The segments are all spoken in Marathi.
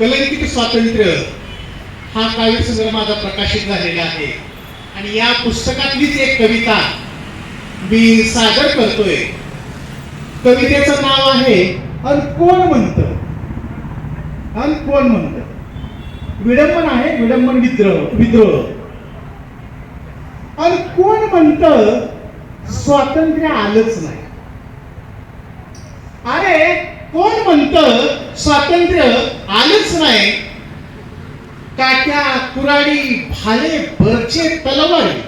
कलंकित स्वातंत्र्य हा काव्यसंग्रह माझा प्रकाशित झालेला आहे आणि या पुस्तकातलीच एक कविता मी सादर करतोय. कवितेचं नाव आहे अन कोण म्हणतं. अन कोण म्हणतं. विडंबन आहे, विडंबन विद्रोह. अन कोण म्हणतं स्वातंत्र्य आलंच नाही. अरे कोण म्हणतं स्वातंत्र्य आलंच नाही. काट्या कुराडी भाले बरचे तलवारी.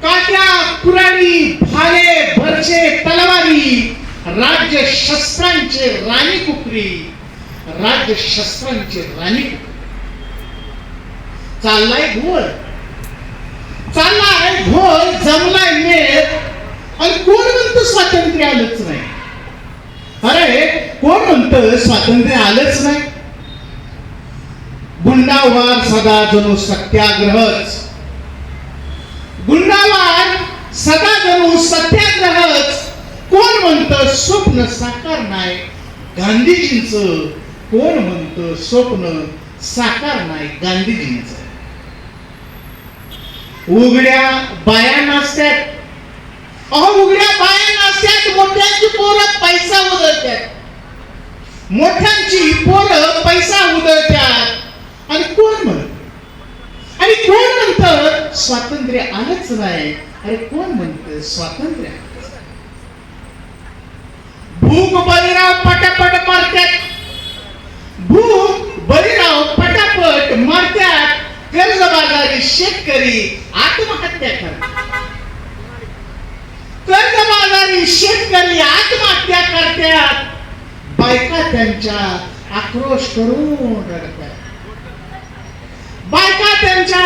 काट्या कुराडी भाले भरचे तलवारी. राज्य शस्त्रांचे राणी कुकरी. राज्य शस्त्रांचे राणी कुकरी. चाललाय घोळ, चाललाय घोळ, जमलाय मेळ. आणि कोण म्हणतं स्वातंत्र्य आलंच नाही. अरे कोण म्हणतं स्वातंत्र्य आलंच नाही. गुंडावार सदा जणू सत्याग्रहच. गुंडावार सदा जणू सत्याग्रहच. कोण म्हणतं स्वप्न साकार नाही गांधीजींचं. कोण म्हणतं स्वप्न साकार नाही गांधीजींचं. उघड्या बाया नाचतात. उघड्या बाया नाचतात. मोठ्यांची पोरं पैसा उधळतात. मोठ्यांची पोरं पैसा उधळतात. आणि कोण म्हणत, आणि कोण म्हणतं स्वातंत्र्य आलंच नाही. अरे कोण म्हणतं स्वातंत्र्य आलंच नाही. भूक बळीराव पटापट मारतात. भूक बळीराव पटापट मारतात. कर्जबाजारी शेतकरी आत्महत्या करतात. कर्जबाजारी शेतकरी आत्महत्या करतात. बायका त्यांच्या आक्रोश करून रडतात. बायका त्यांच्या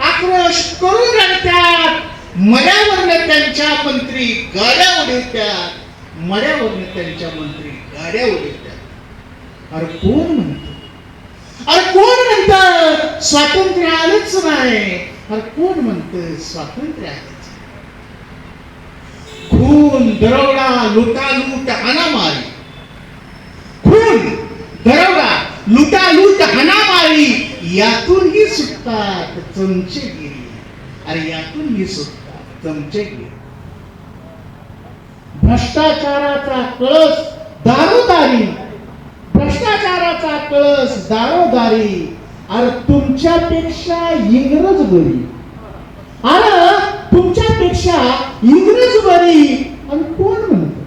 आक्रोश करून रडतात. मड्यावरनं त्यांच्या मंत्री गाड्या उडवतात. मड्यावरनं त्यांच्या मंत्री गाड्या उडवतात. अरे कोण म्हणतं, अरे कोण म्हणतं स्वातंत्र्य आलंच नाही. अरे कोण म्हणतं स्वातंत्र्य आलंच नाही. खून दरोडा लुटालूट हाणामारी. खून दरोडा लुटालूट हाणामारी. यातूनही सुटतात चमचेगिरी. अरे यातूनही सुटतात चमचेगिरी. भ्रष्टाचाराचा कळस दारोदारी. भ्रष्टाचाराचा कळस दारोदारी. अरे तुमच्यापेक्षा इंग्रज बरी. अरे तुमच्यापेक्षा इंग्रज बरी. आणि कोण म्हणतं,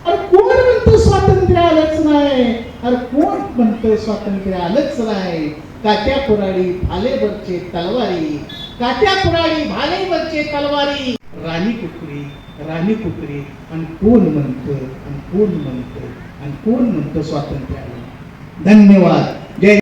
अरे कोण म्हणतं स्वातंत्र्य आलंच नाही. अरे कोण म्हणतं स्वातंत्र्य आलंच नाही. काट्या कुराडी भालेवरचे तलवारी. काट्या कुराडी भालेवरचे तलवारी. राणी कुकरी, राणी कुकरी. आणि कोण म्हणतं, आणि कोण म्हणतं, आणि कोण म्हणतं स्वातंत्र्य आलं. धन्यवाद. जय